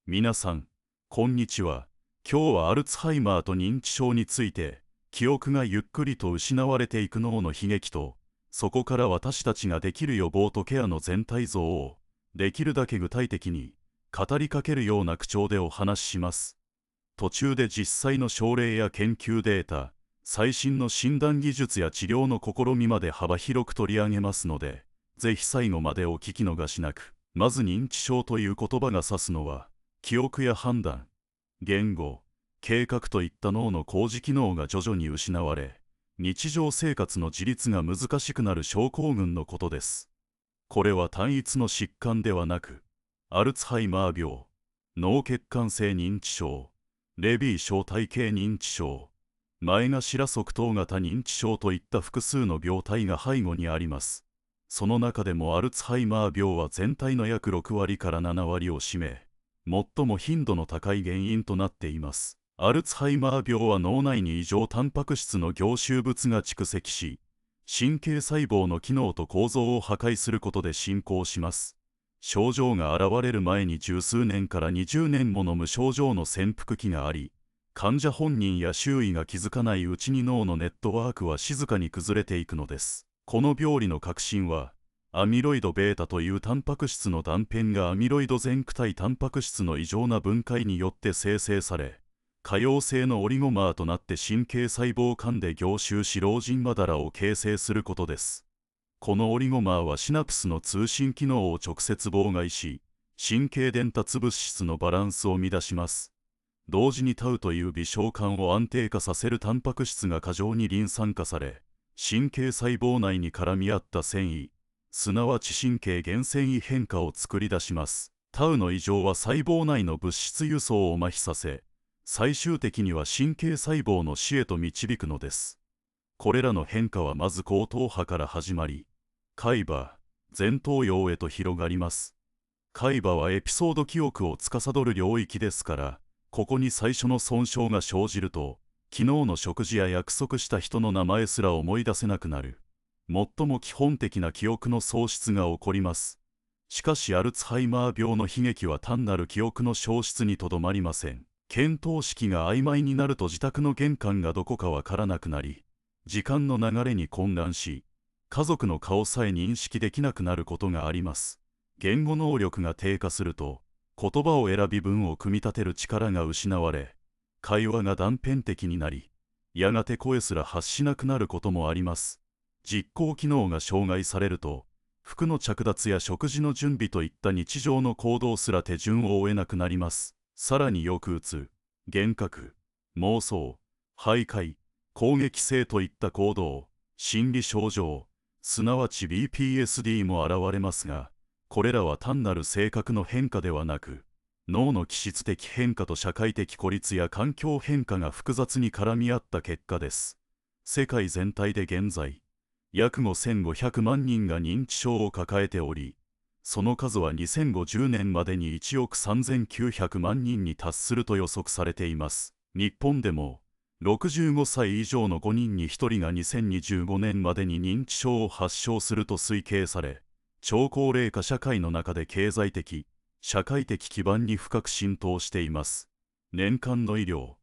皆さん、こんにちは。今日はアルツハイマーと認知症について、記憶がゆっくりと失われていく脳の悲劇と、そこから私たちができる予防とケアの全体像を、できるだけ具体的に、語りかけるような口調でお話しします。途中で実際の症例や研究データ、最新の診断技術や治療の試みまで幅広く取り上げますので、ぜひ最後までお聞き逃しなく。まず認知症という言葉が指すのは、記憶や判断、言語、計画といった脳の高次機能が徐々に失われ、日常生活の自立が難しくなる症候群のことです。これは単一の疾患ではなく、アルツハイマー病、脳血管性認知症、レビー小体系認知症、前頭側頭型認知症といった複数の病態が背後にあります。その中でもアルツハイマー病は全体の約6割から7割を占め、最も頻度の高い原因となっています。アルツハイマー病は脳内に異常タンパク質の凝集物が蓄積し、神経細胞の機能と構造を破壊することで進行します。症状が現れる前に十数年から20年もの無症状の潜伏期があり、患者本人や周囲が気づかないうちに脳のネットワークは静かに崩れていくのです。この病理の核心は、アミロイド β というタンパク質の断片がアミロイド前駆体タンパク質の異常な分解によって生成され、可溶性のオリゴマーとなって神経細胞間で凝集し老人まだらを形成することです。このオリゴマーはシナプスの通信機能を直接妨害し、神経伝達物質のバランスを乱します。同時にタウという微小管を安定化させるタンパク質が過剰にリン酸化され、神経細胞内に絡み合った線維、すなわち神経原線維変化を作り出します。タウの異常は細胞内の物質輸送を麻痺させ、最終的には神経細胞の死へと導くのです。これらの変化はまず後頭葉から始まり、海馬、前頭葉へと広がります。海馬はエピソード記憶を司る領域ですから、ここに最初の損傷が生じると、昨日の食事や約束した人の名前すら思い出せなくなる。最も基本的な記憶の喪失が起こります。しかしアルツハイマー病の悲劇は単なる記憶の消失にとどまりません。見当識が曖昧になると自宅の玄関がどこかわからなくなり、時間の流れに混乱し、家族の顔さえ認識できなくなることがあります。言語能力が低下すると、言葉を選び文を組み立てる力が失われ、会話が断片的になり、やがて声すら発しなくなることもあります。実行機能が障害されると、服の着脱や食事の準備といった日常の行動すら手順を追えなくなります。さらに抑うつ、幻覚、妄想、徘徊、攻撃性といった行動、心理症状、すなわち BPSD も現れますが、これらは単なる性格の変化ではなく、脳の気質的変化と社会的孤立や環境変化が複雑に絡み合った結果です。世界全体で現在、約5500万人が認知症を抱えており、その数は2050年までに1億3900万人に達すると予測されています。日本でも、65歳以上の5人に1人が2025年までに認知症を発症すると推計され、超高齢化社会の中で経済的、社会的基盤に深く浸透しています。年間の医療、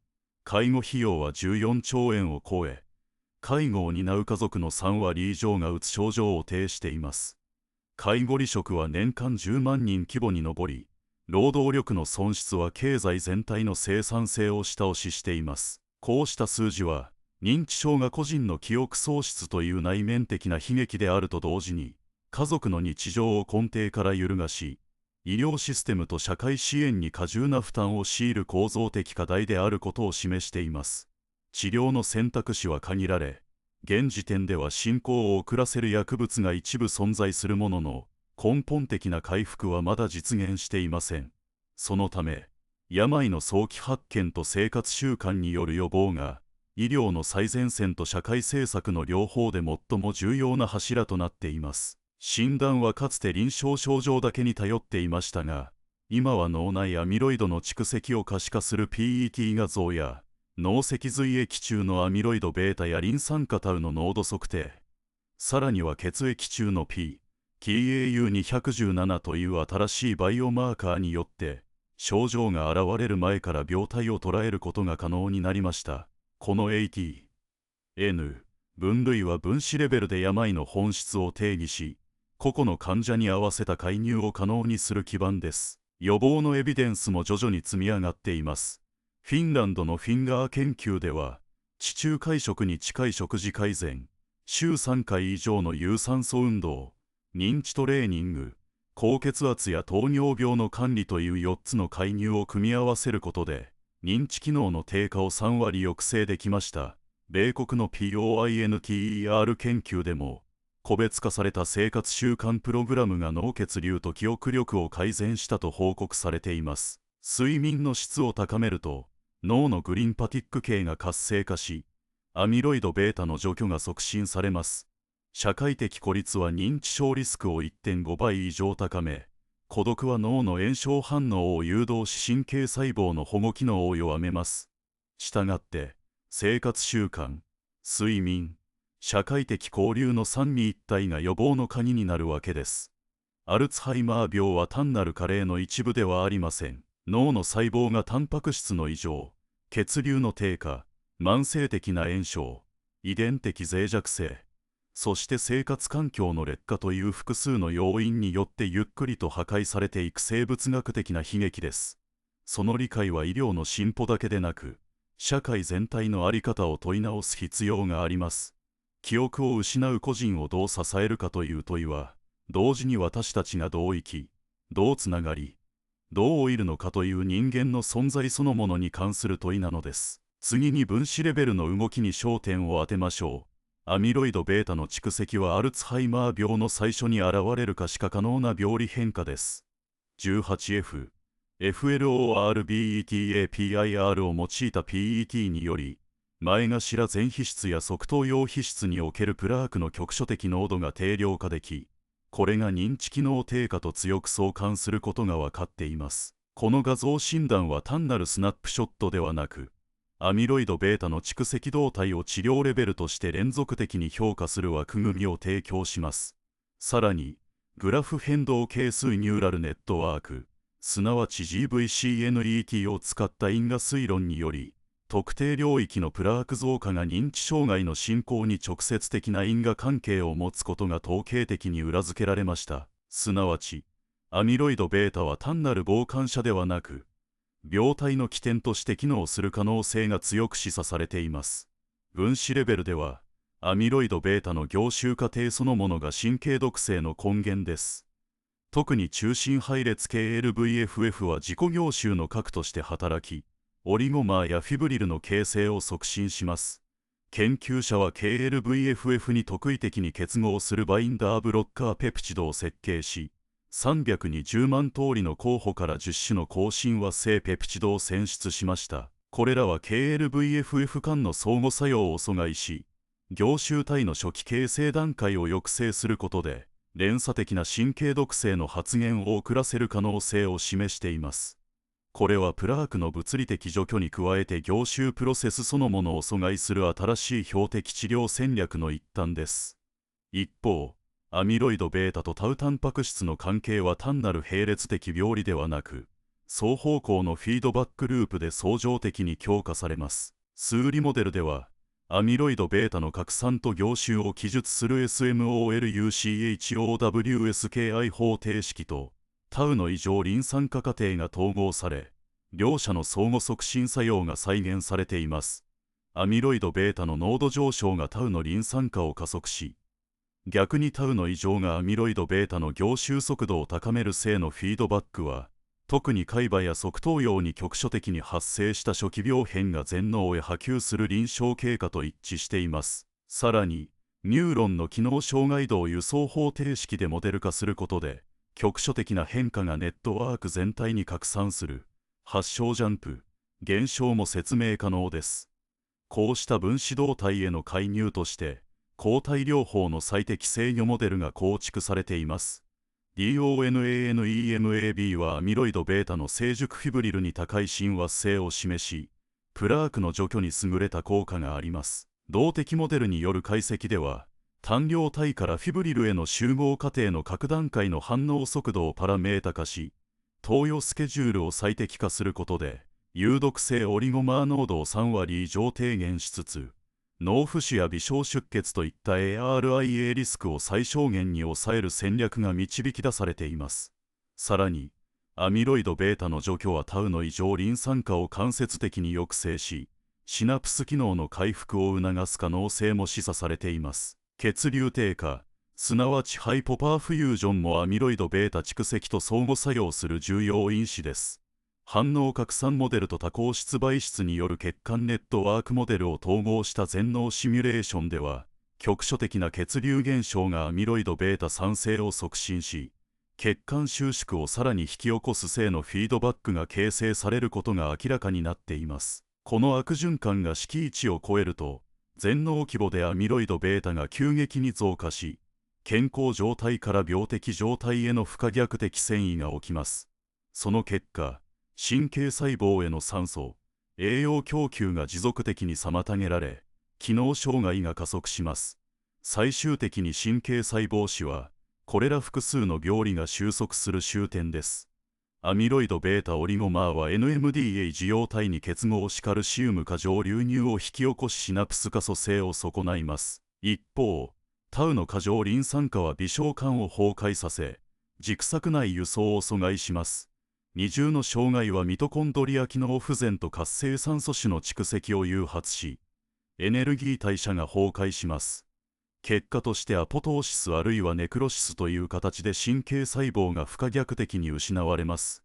介護費用は14兆円を超え、介護を担う家族の3割以上がうつ症状を呈しています。介護離職は年間10万人規模に上り、労働力の損失は経済全体の生産性を下押ししています。こうした数字は、認知症が個人の記憶喪失という内面的な悲劇であると同時に、家族の日常を根底から揺るがし、医療システムと社会支援に過重な負担を強いる構造的課題であることを示しています。治療の選択肢は限られ、現時点では進行を遅らせる薬物が一部存在するものの、根本的な回復はまだ実現していません。そのため、病の早期発見と生活習慣による予防が、医療の最前線と社会政策の両方で最も重要な柱となっています。診断はかつて臨床症状だけに頼っていましたが、今は脳内アミロイドの蓄積を可視化する PET 画像や、脳脊髄液中のアミロイド β やリン酸化タウの濃度測定、さらには血液中の P、KAU217 という新しいバイオマーカーによって、症状が現れる前から病態を捉えることが可能になりました。この ATN 分類は分子レベルで病の本質を定義し、個々の患者に合わせた介入を可能にする基盤です。予防のエビデンスも徐々に積み上がっています。フィンランドのフィンガー研究では、地中海食に近い食事改善、週3回以上の有酸素運動、認知トレーニング、高血圧や糖尿病の管理という4つの介入を組み合わせることで、認知機能の低下を3割抑制できました。米国の POINTER 研究でも、個別化された生活習慣プログラムが脳血流と記憶力を改善したと報告されています。睡眠の質を高めると、脳のグリンパティック系が活性化し、アミロイド β の除去が促進されます。社会的孤立は認知症リスクを 1.5 倍以上高め、孤独は脳の炎症反応を誘導し神経細胞の保護機能を弱めます。したがって、生活習慣、睡眠、社会的交流の三位一体が予防の鍵になるわけです。アルツハイマー病は単なる加齢の一部ではありません。脳の細胞がタンパク質の異常、血流の低下、慢性的な炎症、遺伝的脆弱性、そして生活環境の劣化という複数の要因によってゆっくりと破壊されていく生物学的な悲劇です。その理解は医療の進歩だけでなく、社会全体の在り方を問い直す必要があります。記憶を失う個人をどう支えるかという問いは、同時に私たちがどう生き、どうつながり、どう老いるのかという人間の存在そのものに関する問いなのです。次に分子レベルの動きに焦点を当てましょう。アミロイド β の蓄積はアルツハイマー病の最初に現れる可視化可能な病理変化です。18F、FLORBETAPIR を用いた PET により、前頭前皮質や側頭葉皮質におけるプラークの局所的濃度が定量化でき、これが認知機能低下と強く相関することが分かっています。この画像診断は単なるスナップショットではなく、アミロイド β の蓄積動態を治療レベルとして連続的に評価する枠組みを提供します。さらに、グラフ変動係数ニューラルネットワーク、すなわち GVCNET を使った因果推論により、特定領域のプラーク増加が認知障害の進行に直接的な因果関係を持つことが統計的に裏付けられました。すなわち、アミロイド β は単なる傍観者ではなく、病態の起点として機能する可能性が強く示唆されています。分子レベルでは、アミロイド β の凝集過程そのものが神経毒性の根源です。特に中心配列系 LVFF は自己凝集の核として働き、オリゴマーやフィブリルの形成を促進します。研究者は KLVFF に特異的に結合するバインダーブロッカーペプチドを設計し、320万通りの候補から10種の高親和性ペプチドを選出しました。これらは KLVFF 間の相互作用を阻害し、凝集体の初期形成段階を抑制することで、連鎖的な神経毒性の発現を遅らせる可能性を示しています。これはプラークの物理的除去に加えて凝集プロセスそのものを阻害する新しい標的治療戦略の一端です。一方、アミロイド β とタウタンパク質の関係は単なる並列的病理ではなく、双方向のフィードバックループで相乗的に強化されます。数理モデルでは、アミロイド β の拡散と凝集を記述する SMOLUCHOWSKI 方程式と、タウの異常リン酸化過程が統合され、両者の相互促進作用が再現されています。アミロイド β の濃度上昇がタウのリン酸化を加速し、逆にタウの異常がアミロイド β の凝集速度を高める性のフィードバックは、特に海馬や側頭葉に局所的に発生した初期病変が全脳へ波及する臨床経過と一致しています。さらに、ニューロンの機能障害度を輸送方程式でモデル化することで、局所的な変化がネットワーク全体に拡散する発症ジャンプ、現象も説明可能です。こうした分子動態への介入として、抗体療法の最適制御モデルが構築されています。DONANEMAB はアミロイド β の成熟フィブリルに高い親和性を示し、プラークの除去に優れた効果があります。動的モデルによる解析では、単量体からフィブリルへの集合過程の各段階の反応速度をパラメータ化し、投与スケジュールを最適化することで、有毒性オリゴマー濃度を3割以上低減しつつ、脳浮腫や微小出血といった ARIA リスクを最小限に抑える戦略が導き出されています。さらに、アミロイド β の除去はタウの異常リン酸化を間接的に抑制し、シナプス機能の回復を促す可能性も示唆されています。血流低下、すなわちハイポパーフュージョンもアミロイド β 蓄積と相互作用する重要因子です。反応拡散モデルと多孔質媒質による血管ネットワークモデルを統合した全脳シミュレーションでは、局所的な血流減少がアミロイド β 産生を促進し、血管収縮をさらに引き起こす性のフィードバックが形成されることが明らかになっています。この悪循環が式値を超えると、全脳規模でアミロイド β が急激に増加し、健康状態から病的状態への不可逆的遷移が起きます。その結果、神経細胞への酸素、栄養供給が持続的に妨げられ、機能障害が加速します。最終的に神経細胞死は、これら複数の病理が収束する終点です。アミロイド β オリゴマーは NMDA 受容体に結合しカルシウム過剰流入を引き起こしシナプス可塑性を損ないます。一方、タウの過剰リン酸化は微小管を崩壊させ、軸索内輸送を阻害します。二重の障害はミトコンドリア機能不全と活性酸素種の蓄積を誘発し、エネルギー代謝が崩壊します。結果としてアポトーシスあるいはネクロシスという形で神経細胞が不可逆的に失われます。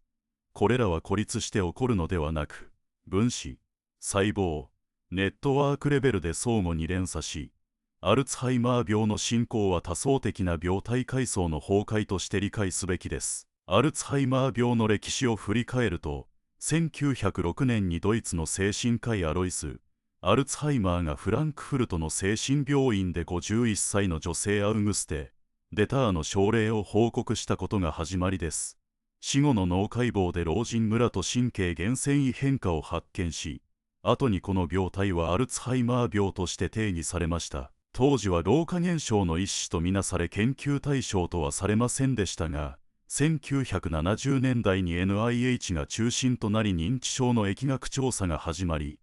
これらは孤立して起こるのではなく、分子、細胞、ネットワークレベルで相互に連鎖し、アルツハイマー病の進行は多層的な病態階層の崩壊として理解すべきです。アルツハイマー病の歴史を振り返ると、1906年にドイツの精神科医アロイス・アルツハイマーがフランクフルトの精神病院で51歳の女性アウグステ・デターの症例を報告したことが始まりです。死後の脳解剖で老人村と神経原線維変化を発見し、後にこの病態はアルツハイマー病として定義されました。当時は老化現象の一種とみなされ研究対象とはされませんでしたが、1970年代に NIH が中心となり認知症の疫学調査が始まり、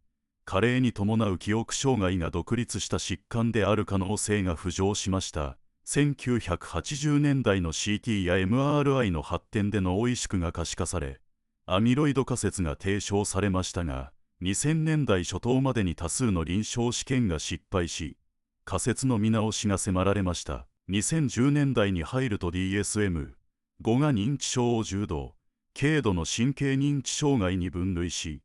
加齢に伴う記憶障害が独立した疾患である可能性が浮上しました。1980年代の CT や MRI の発展で脳萎縮が可視化され、アミロイド仮説が提唱されましたが、2000年代初頭までに多数の臨床試験が失敗し、仮説の見直しが迫られました。2010年代に入ると DSM-5 が認知症を重度、軽度の神経認知障害に分類し、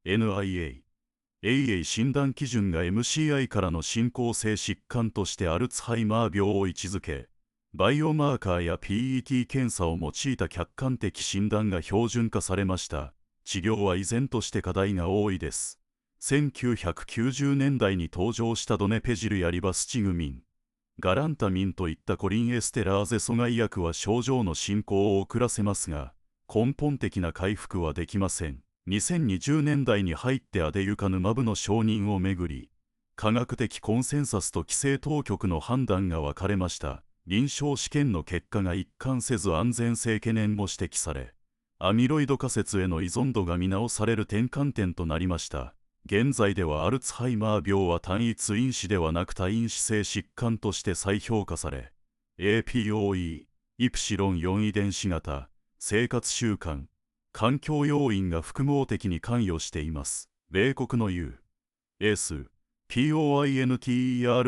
AA 診断基準が MCI からの進行性疾患としてアルツハイマー病を位置づけ、バイオマーカーや PET 検査を用いた客観的診断が標準化されました。治療は依然として課題が多いです。1990年代に登場したドネペジルやリバスチグミン、ガランタミンといったコリンエステラーゼ阻害薬は症状の進行を遅らせますが、根本的な回復はできません。2020年代に入ってアデユカヌマブの承認をめぐり、科学的コンセンサスと規制当局の判断が分かれました。臨床試験の結果が一貫せず安全性懸念も指摘され、アミロイド仮説への依存度が見直される転換点となりました。現在ではアルツハイマー病は単一因子ではなく多因子性疾患として再評価され、APOE、イプシロン4遺伝子型、生活習慣、環境要因が複合的に関与しています。米国の U.S.POINTER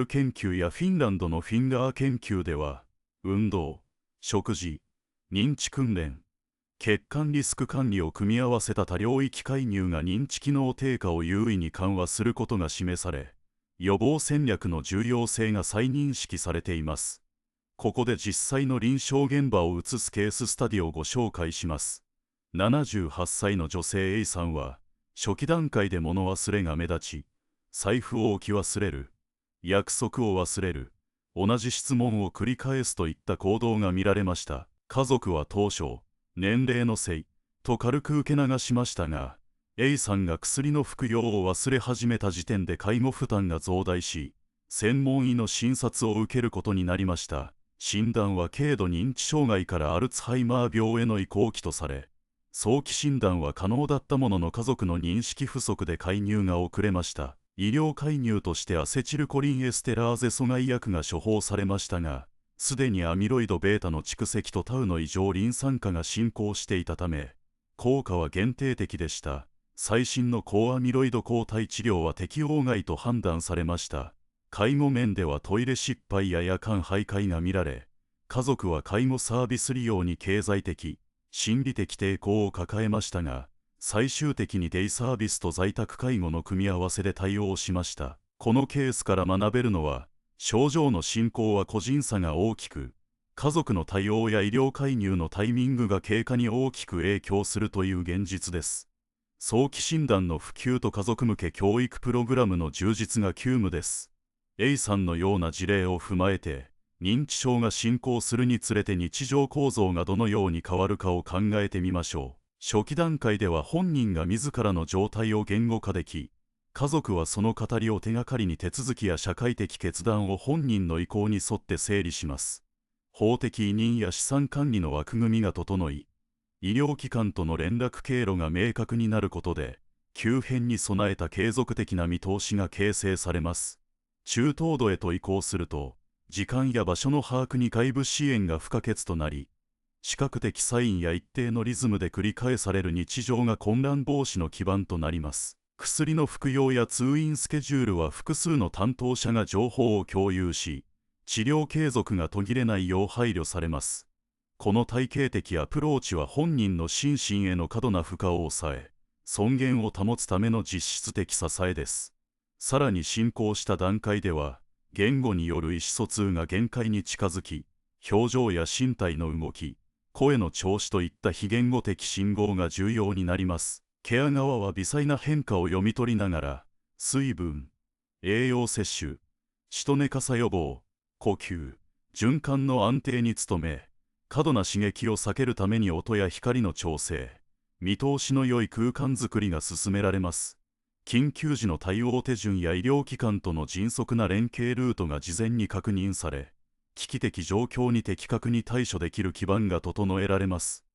研究やフィンランドのフィンガー研究では、運動、食事、認知訓練、血管リスク管理を組み合わせた多領域介入が認知機能低下を優位に緩和することが示され、予防戦略の重要性が再認識されています。ここで実際の臨床現場を映すケーススタディをご紹介します。78歳の女性 A さんは、初期段階で物忘れが目立ち、財布を置き忘れる、約束を忘れる、同じ質問を繰り返すといった行動が見られました。家族は当初、年齢のせいと軽く受け流しましたが、A さんが薬の服用を忘れ始めた時点で介護負担が増大し、専門医の診察を受けることになりました。診断は軽度認知障害からアルツハイマー病への移行期とされ、早期診断は可能だったものの家族の認識不足で介入が遅れました。医療介入としてアセチルコリンエステラーゼ阻害薬が処方されましたが、すでにアミロイド β の蓄積とタウの異常リン酸化が進行していたため、効果は限定的でした。最新の高アミロイド抗体治療は適応外と判断されました。介護面ではトイレ失敗や夜間徘徊が見られ、家族は介護サービス利用に経済的、心理的抵抗を抱えましたが、最終的にデイサービスと在宅介護の組み合わせで対応しました。このケースから学べるのは、症状の進行は個人差が大きく、家族の対応や医療介入のタイミングが経過に大きく影響するという現実です。早期診断の普及と家族向け教育プログラムの充実が急務です。A さんのような事例を踏まえて、認知症が進行するにつれて日常構造がどのように変わるかを考えてみましょう。初期段階では本人が自らの状態を言語化でき、家族はその語りを手がかりに手続きや社会的決断を本人の意向に沿って整理します。法的委任や資産管理の枠組みが整い、医療機関との連絡経路が明確になることで、急変に備えた継続的な見通しが形成されます。中等度へと移行すると、時間や場所の把握に外部支援が不可欠となり、視覚的サインや一定のリズムで繰り返される日常が混乱防止の基盤となります。薬の服用や通院スケジュールは複数の担当者が情報を共有し、治療継続が途切れないよう配慮されます。この体系的アプローチは本人の心身への過度な負荷を抑え、尊厳を保つための実質的支えです。さらに進行した段階では、言語による意思疎通が限界に近づき、表情や身体の動き、声の調子といった非言語的信号が重要になります。ケア側は微細な変化を読み取りながら、水分、栄養摂取、血と寝かさ予防、呼吸、循環の安定に努め、過度な刺激を避けるために音や光の調整、見通しの良い空間づくりが進められます。緊急時の対応手順や医療機関との迅速な連携ルートが事前に確認され、危機的状況に的確に対処できる基盤が整えられます。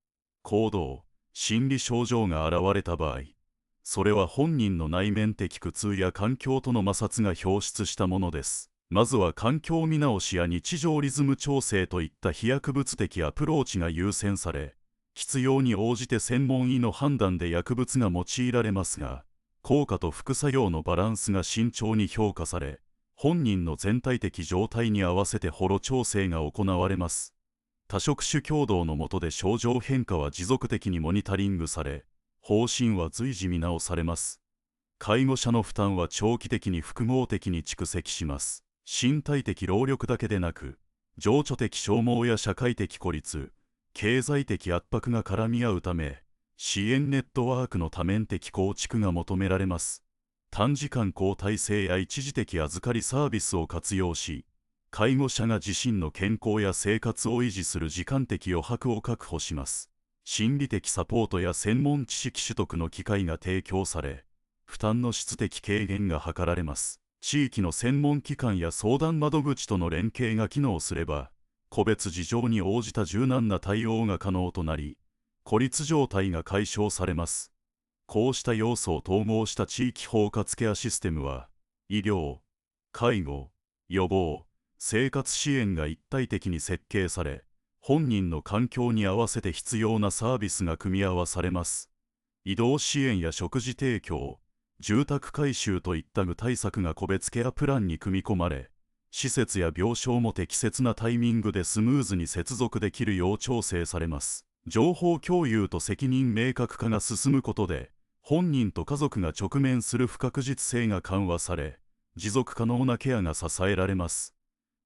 行動、心理症状が現れた場合、それは本人の内面的苦痛や環境との摩擦が表出したものです。まずは環境見直しや日常リズム調整といった飛薬物的アプローチが優先され、必要に応じて専門医の判断で薬物が用いられますが、効果と副作用のバランスが慎重に評価され、本人の全体的状態に合わせて補助調整が行われます。多職種共同の下で症状変化は持続的にモニタリングされ、方針は随時見直されます。介護者の負担は長期的に複合的に蓄積します。身体的労力だけでなく、情緒的消耗や社会的孤立、経済的圧迫が絡み合うため、支援ネットワークの多面的構築が求められます。短時間交代制や一時的預かりサービスを活用し、介護者が自身の健康や生活を維持する時間的余白を確保します。心理的サポートや専門知識取得の機会が提供され、負担の質的軽減が図られます。地域の専門機関や相談窓口との連携が機能すれば、個別事情に応じた柔軟な対応が可能となり、孤立状態が解消されます。こうした要素を統合した地域包括ケアシステムは、医療、介護、予防、生活支援が一体的に設計され、本人の環境に合わせて必要なサービスが組み合わされます。移動支援や食事提供、住宅改修といった具体策が個別ケアプランに組み込まれ、施設や病床も適切なタイミングでスムーズに接続できるよう調整されます。情報共有と責任明確化が進むことで、本人と家族が直面する不確実性が緩和され、持続可能なケアが支えられます。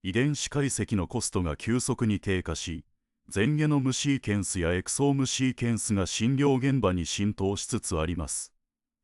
遺伝子解析のコストが急速に低下し、前ゲノムシーケンスやエクソームシーケンスが診療現場に浸透しつつあります。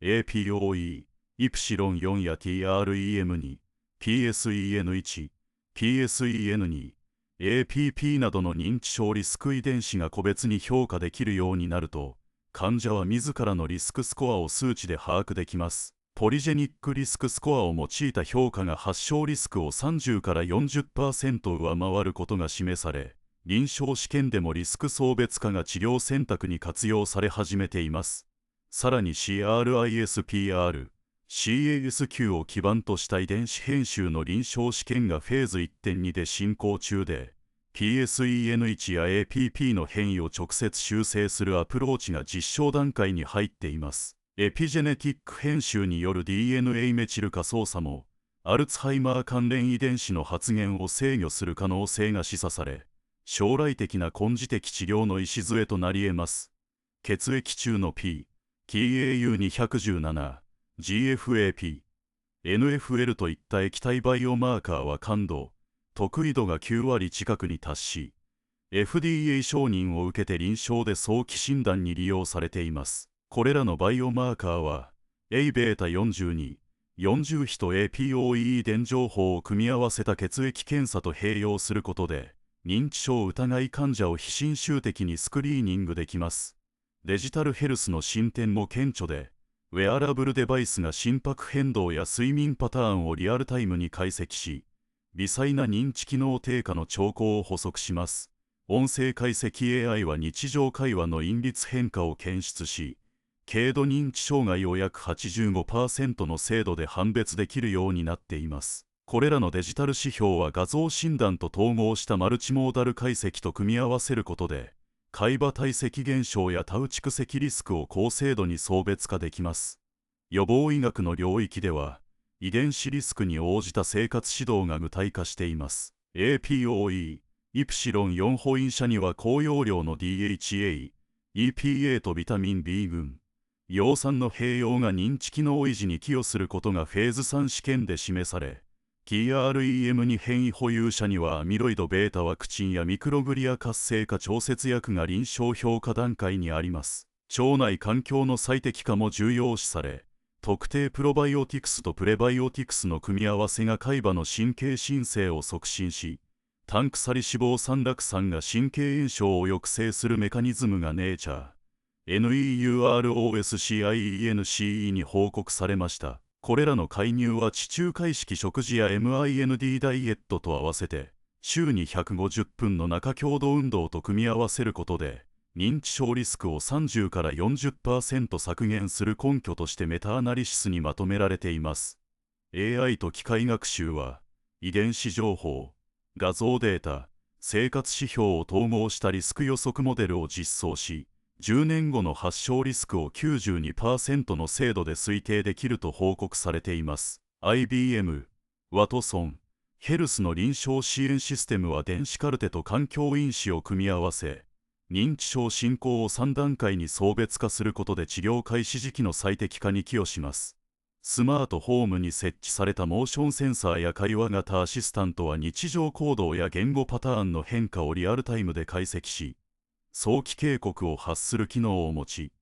APOE、イプシロン4や TREM2、PSEN1、PSEN2、APP などの認知症リスク遺伝子が個別に評価できるようになると、患者は自らのリスクスコアを数値で把握できます。ポリジェニックリスクスコアを用いた評価が発症リスクを30から 40% 上回ることが示され、臨床試験でもリスク層別化が治療選択に活用され始めています。さらに CRISPR、CASQ を基盤とした遺伝子編集の臨床試験がフェーズ 1.2 で進行中で、PSEN1 や APP の変異を直接修正するアプローチが実証段階に入っています。エピジェネティック編集による DNA メチル化操作も、アルツハイマー関連遺伝子の発現を制御する可能性が示唆され、将来的な根治的治療の礎となり得ます。血液中の P、TAU217、GFAP、NFL といった液体バイオマーカーは感度、特異度が9割近くに達し、FDA 承認を受けて臨床で早期診断に利用されています。これらのバイオマーカーは、Aβ42、40比と APOE 遺伝情報を組み合わせた血液検査と併用することで、認知症疑い患者を非侵襲的にスクリーニングできます。デジタルヘルスの進展も顕著で、ウェアラブルデバイスが心拍変動や睡眠パターンをリアルタイムに解析し、微細な認知機能低下の兆候を補足します。音声解析 AI は日常会話の韻律変化を検出し、軽度認知障害を約 85% の精度で判別できるようになっています。これらのデジタル指標は画像診断と統合したマルチモーダル解析と組み合わせることで、海馬体積減少やタウ蓄積リスクを高精度に層別化できます。予防医学の領域では、遺伝子リスクに応じた生活指導が具体化しています。APOE、イプシロン4ホイン社には高容量の DHA、EPA とビタミン B 群、葉酸の併用が認知機能維持に寄与することがフェーズ3試験で示され、TREM2 変異保有者にはアミロイド β ワクチンやミクログリア活性化調節薬が臨床評価段階にあります。腸内環境の最適化も重要視され、特定プロバイオティクスとプレバイオティクスの組み合わせが海馬の神経新生を促進し、単鎖脂肪酸酪酸が神経炎症を抑制するメカニズムがネイチャー、NEUROSCIENCE に報告されました。これらの介入は地中海式食事や MIND ダイエットと合わせて、週に150分の中強度運動と組み合わせることで、認知症リスクを30から 40% 削減する根拠としてメタアナリシスにまとめられています。AI と機械学習は、遺伝子情報、画像データ、生活指標を統合したリスク予測モデルを実装し、10年後の発症リスクを 92% の精度で推定できると報告されています。IBM、ワトソン、ヘルスの臨床支援システムは電子カルテと環境因子を組み合わせ、認知症進行を3段階に層別化することで治療開始時期の最適化に寄与します。スマートホームに設置されたモーションセンサーや会話型アシスタントは日常行動や言語パターンの変化をリアルタイムで解析し、早期警告を発する機能を持ち、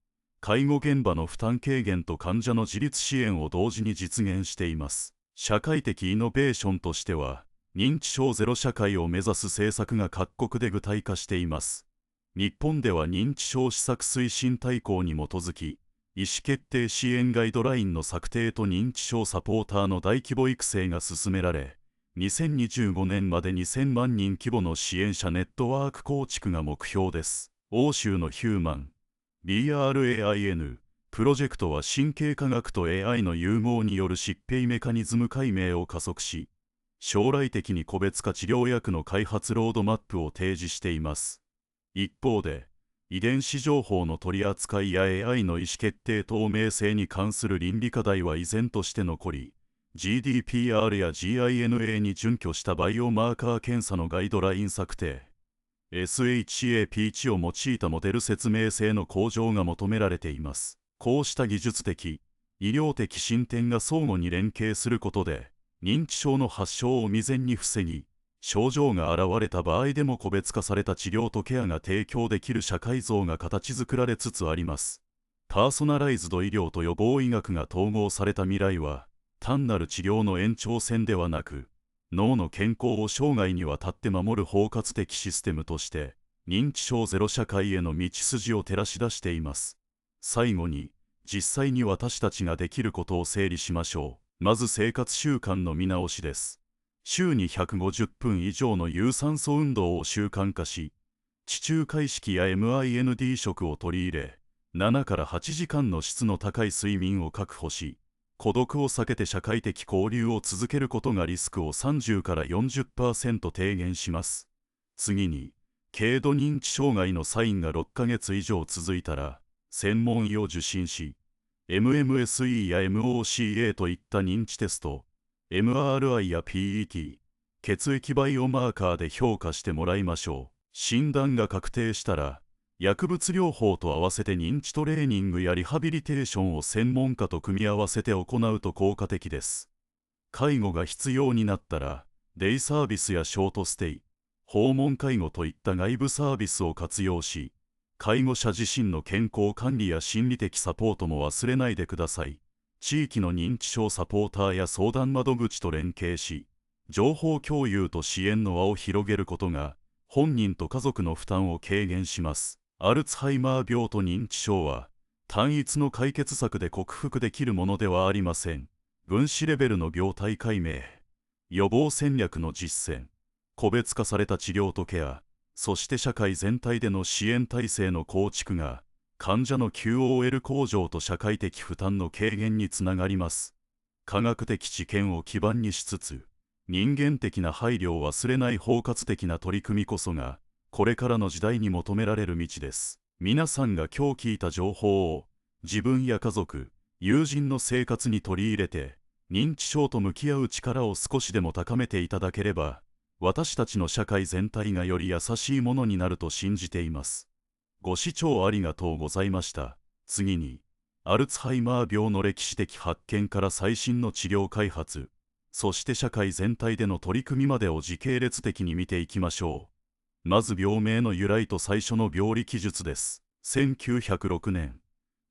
介護現場の負担軽減と患者の自立支援を同時に実現しています。社会的イノベーションとしては、認知症ゼロ社会を目指す政策が各国で具体化しています。日本では認知症施策推進大綱に基づき、意思決定支援ガイドラインの策定と認知症サポーターの大規模育成が進められ、2025年まで2000万人規模の支援者ネットワーク構築が目標です。欧州のヒューマン、BRAIN、プロジェクトは神経科学と AI の融合による疾病メカニズム解明を加速し、将来的に個別化治療薬の開発ロードマップを提示しています。一方で、遺伝子情報の取り扱いや AI の意思決定透明性に関する倫理課題は依然として残り、GDPR や GINA に準拠したバイオマーカー検査のガイドライン策定、SHAP1 を用いたモデル説明性の向上が求められています。こうした技術的、医療的進展が相互に連携することで、認知症の発症を未然に防ぎ、症状が現れた場合でも個別化された治療とケアが提供できる社会像が形作られつつあります。パーソナライズド医療と予防医学が統合された未来は、単なる治療の延長線ではなく、脳の健康を生涯にわたって守る包括的システムとして、認知症ゼロ社会への道筋を照らし出しています。最後に、実際に私たちができることを整理しましょう。まず生活習慣の見直しです。週に150分以上の有酸素運動を習慣化し、地中海式や MIND 食を取り入れ、7から8時間の質の高い睡眠を確保し、孤独を避けて社会的交流を続けることがリスクを30から 40% 低減します。次に、軽度認知障害のサインが6ヶ月以上続いたら、専門医を受診し、MMSE や MOCA といった認知テスト、MRI や PET、血液バイオマーカーで評価してもらいましょう。診断が確定したら、薬物療法と合わせて認知トレーニングやリハビリテーションを専門家と組み合わせて行うと効果的です。介護が必要になったら、デイサービスやショートステイ、訪問介護といった外部サービスを活用し、介護者自身の健康管理や心理的サポートも忘れないでください。地域の認知症サポーターや相談窓口と連携し、情報共有と支援の輪を広げることが、本人と家族の負担を軽減します。アルツハイマー病と認知症は、単一の解決策で克服できるものではありません。分子レベルの病態解明、予防戦略の実践、個別化された治療とケア、そして社会全体での支援体制の構築が、患者の QOL 向上と社会的負担の軽減につながります。科学的知見を基盤にしつつ、人間的な配慮を忘れない包括的な取り組みこそが、これからの時代に求められる道です。皆さんが今日聞いた情報を、自分や家族、友人の生活に取り入れて、認知症と向き合う力を少しでも高めていただければ、私たちの社会全体がより優しいものになると信じています。ご視聴ありがとうございました。次に、アルツハイマー病の歴史的発見から最新の治療開発、そして社会全体での取り組みまでを時系列的に見ていきましょう。まず病名の由来と最初の病理記述です。1906年、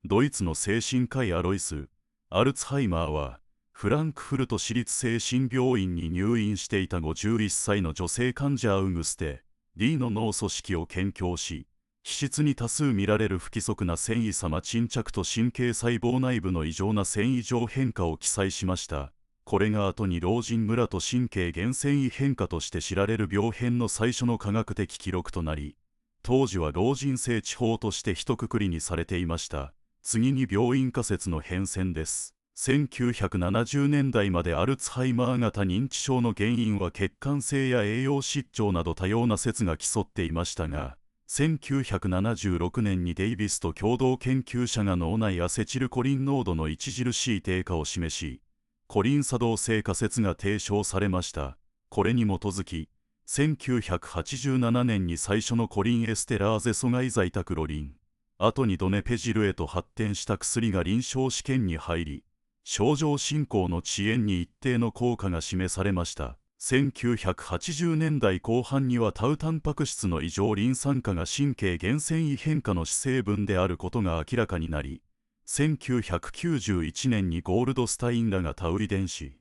ドイツの精神科医アロイス・アルツハイマーは、フランクフルト市立精神病院に入院していた51歳の女性患者アウグステ・D の脳組織を検挙し、皮質に多数見られる不規則な線維様沈着と神経細胞内部の異常な線維状変化を記載しました。これが後に老人村と神経原線維変化として知られる病変の最初の科学的記録となり、当時は老人性地方として一括りにされていました。次に病院仮説の変遷です。1970年代までアルツハイマー型認知症の原因は血管性や栄養失調など多様な説が競っていましたが、1976年にデイビスと共同研究者が脳内アセチルコリン濃度の著しい低下を示し、コリン作動性仮説が提唱されました。これに基づき、1987年に最初のコリンエステラーゼ阻害剤タクロリン、後にドネペジルへと発展した薬が臨床試験に入り、症状進行の遅延に一定の効果が示されました。1980年代後半にはタウタンパク質の異常リン酸化が神経原線維変化の主成分であることが明らかになり、1991年にゴールドスタインらがタウ遺伝子、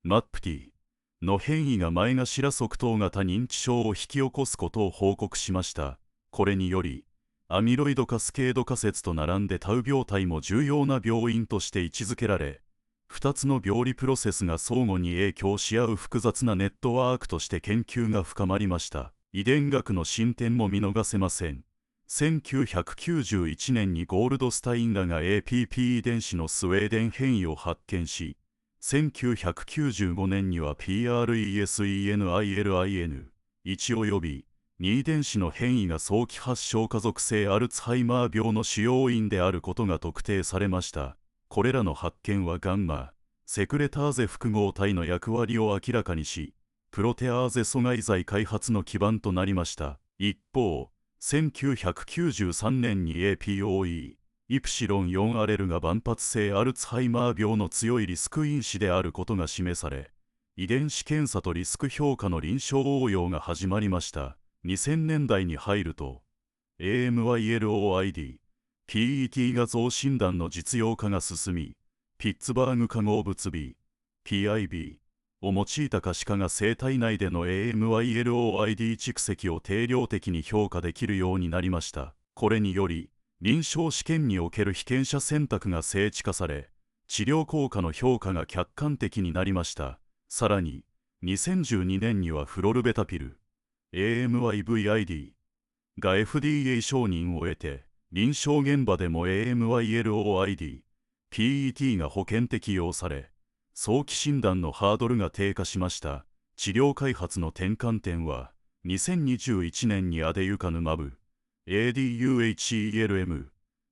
MAPT の変異が前頭側頭型認知症を引き起こすことを報告しました。これにより、アミロイドカスケード仮説と並んでタウ病態も重要な病因として位置づけられ、2つの病理プロセスが相互に影響し合う複雑なネットワークとして研究が深まりました。遺伝学の進展も見逃せません。1991年にゴールドスタインらが APP 遺伝子のスウェーデン変異を発見し、1995年には PRESENILIN1 および2遺伝子の変異が早期発症家族性アルツハイマー病の主要因であることが特定されました。これらの発見はガンマ・セクレターゼ複合体の役割を明らかにし、プロテアーゼ阻害剤開発の基盤となりました。一方、1993年に APOE、イプシロン4アレルが万発性アルツハイマー病の強いリスク因子であることが示され、遺伝子検査とリスク評価の臨床応用が始まりました。2000年代に入ると、AMYLOID、PET 画像診断の実用化が進み、ピッツバーグ化合物 B、PIB を用いた可視化が生体内での AMYLOID 蓄積を定量的に評価できるようになりました。これにより、臨床試験における被験者選択が精緻化され、治療効果の評価が客観的になりました。さらに、2012年にはフロルベタピル AMIVID が FDA 承認を得て、臨床現場でも AMYLOID PET が保険適用され、早期診断のハードルが低下しました。治療開発の転換点は、2021年にアデユカヌマブ ADUHELM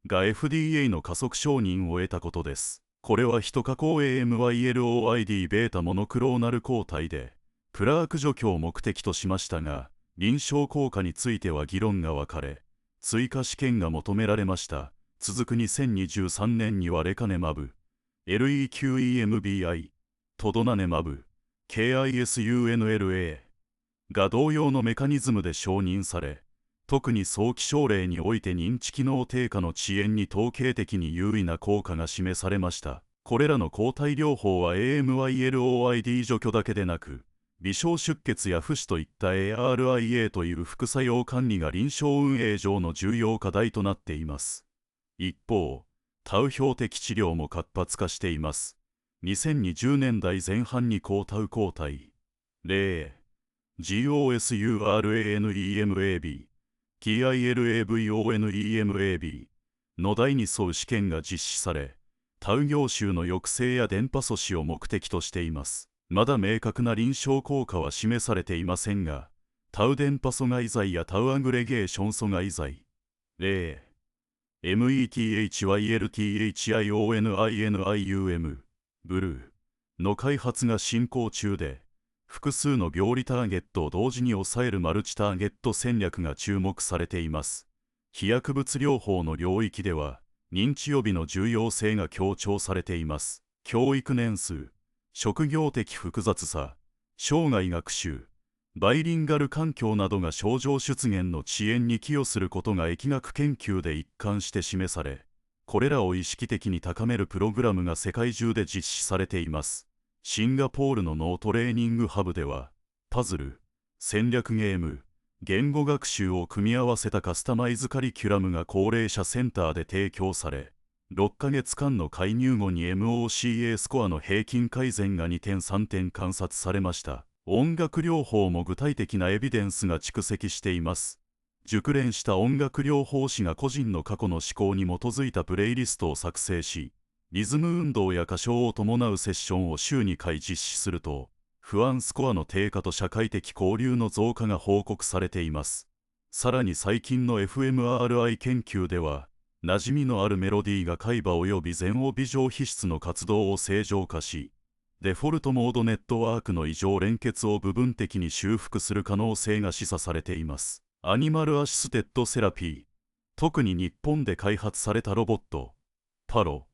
が FDA の加速承認を得たことです。これはヒト加工 AMYLOID ベータモノクローナル抗体で、プラーク除去を目的としましたが、臨床効果については議論が分かれ、追加試験が求められました。続く2023年にはレカネマブ、LEQEMBI、トドナネマブ、KISUNLA が同様のメカニズムで承認され、特に早期症例において認知機能低下の遅延に統計的に優位な効果が示されました。これらの抗体療法は AMYLOID 除去だけでなく、微小出血や浮腫といった ARIA という副作用管理が臨床運営上の重要課題となっています。一方、タウ標的治療も活発化しています。2020年代前半に抗タウ抗体、例 GOSURANEMAB、TILAVONEMAB の第に沿う試験が実施され、タウ凝集の抑制や電波阻止を目的としています。まだ明確な臨床効果は示されていませんが、タウ電波阻害剤やタウアグレゲーション阻害剤、例 METHYLTHIONINIUM ブルーの開発が進行中で、複数の病理ターゲットを同時に抑えるマルチターゲット戦略が注目されています。非薬物療法の領域では、認知予備の重要性が強調されています。教育年数、職業的複雑さ、生涯学習、バイリンガル環境などが症状出現の遅延に寄与することが疫学研究で一貫して示され、これらを意識的に高めるプログラムが世界中で実施されています。シンガポールの脳トレーニングハブでは、パズル、戦略ゲーム、言語学習を組み合わせたカスタマイズカリキュラムが高齢者センターで提供され、6ヶ月間の介入後に MOCA スコアの平均改善が2点3点観察されました。音楽療法も具体的なエビデンスが蓄積しています。熟練した音楽療法士が個人の過去の思考に基づいたプレイリストを作成し、リズム運動や歌唱を伴うセッションを週2回実施すると、不安スコアの低下と社会的交流の増加が報告されています。さらに最近の fMRI 研究では、馴染みのあるメロディーが海馬及び前帯状皮質の活動を正常化し、デフォルトモードネットワークの異常連結を部分的に修復する可能性が示唆されています。アニマルアシステッドセラピー、特に日本で開発されたロボット、パロ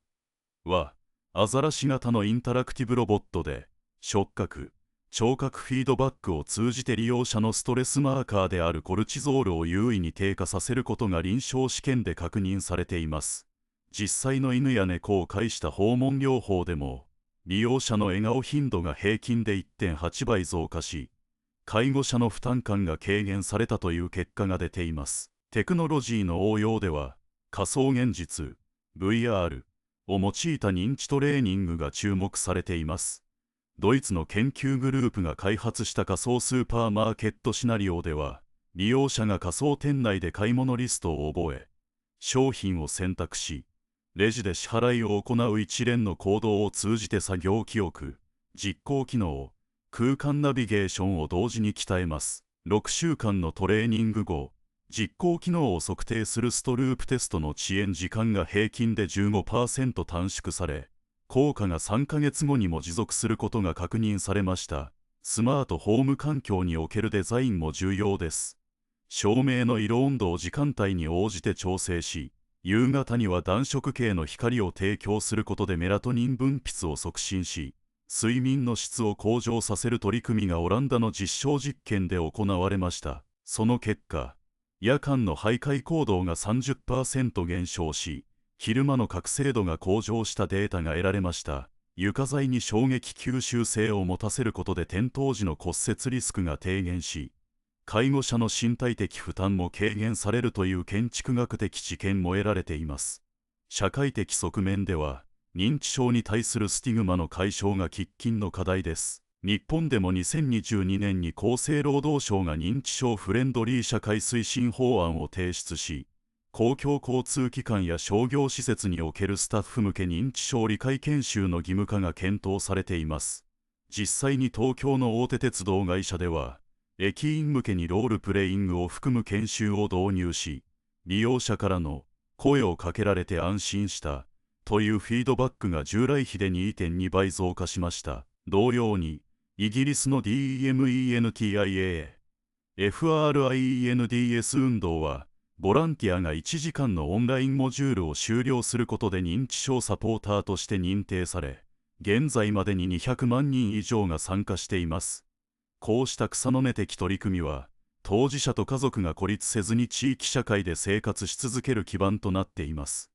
は、アザラシ型のインタラクティブロボットで、触覚、聴覚フィードバックを通じて利用者のストレスマーカーであるコルチゾールを優位に低下させることが臨床試験で確認されています。実際の犬や猫を介した訪問療法でも、利用者の笑顔頻度が平均で 1.8 倍増加し、介護者の負担感が軽減されたという結果が出ています。テクノロジーの応用では、仮想現実、VR を用いた認知トレーニングが注目されています。ドイツの研究グループが開発した仮想スーパーマーケットシナリオでは、利用者が仮想店内で買い物リストを覚え、商品を選択し、レジで支払いを行う一連の行動を通じて作業記憶、実行機能、空間ナビゲーションを同時に鍛えます。6週間のトレーニング後、実行機能を測定するストループテストの遅延時間が平均で 15% 短縮され、効果が3ヶ月後にも持続することが確認されました。スマートホーム環境におけるデザインも重要です。照明の色温度を時間帯に応じて調整し、夕方には暖色系の光を提供することでメラトニン分泌を促進し、睡眠の質を向上させる取り組みがオランダの実証実験で行われました。その結果、夜間の徘徊行動が 30% 減少し、昼間の覚醒度が向上したデータが得られました。床材に衝撃吸収性を持たせることで転倒時の骨折リスクが低減し、介護者の身体的負担も軽減されるという建築学的知見も得られています。社会的側面では、認知症に対するスティグマの解消が喫緊の課題です。日本でも2022年に厚生労働省が認知症フレンドリー社会推進法案を提出し、公共交通機関や商業施設におけるスタッフ向け認知症理解研修の義務化が検討されています。実際に東京の大手鉄道会社では、駅員向けにロールプレイングを含む研修を導入し、利用者からの声をかけられて安心したというフィードバックが従来比で 2.2 倍増加しました。同様に、イギリスの DMENTIA、FRIENDS 運動は、ボランティアが1時間のオンラインモジュールを修了することで認知症サポーターとして認定され、現在までに200万人以上が参加しています。こうした草の根的取り組みは、当事者と家族が孤立せずに地域社会で生活し続ける基盤となっています。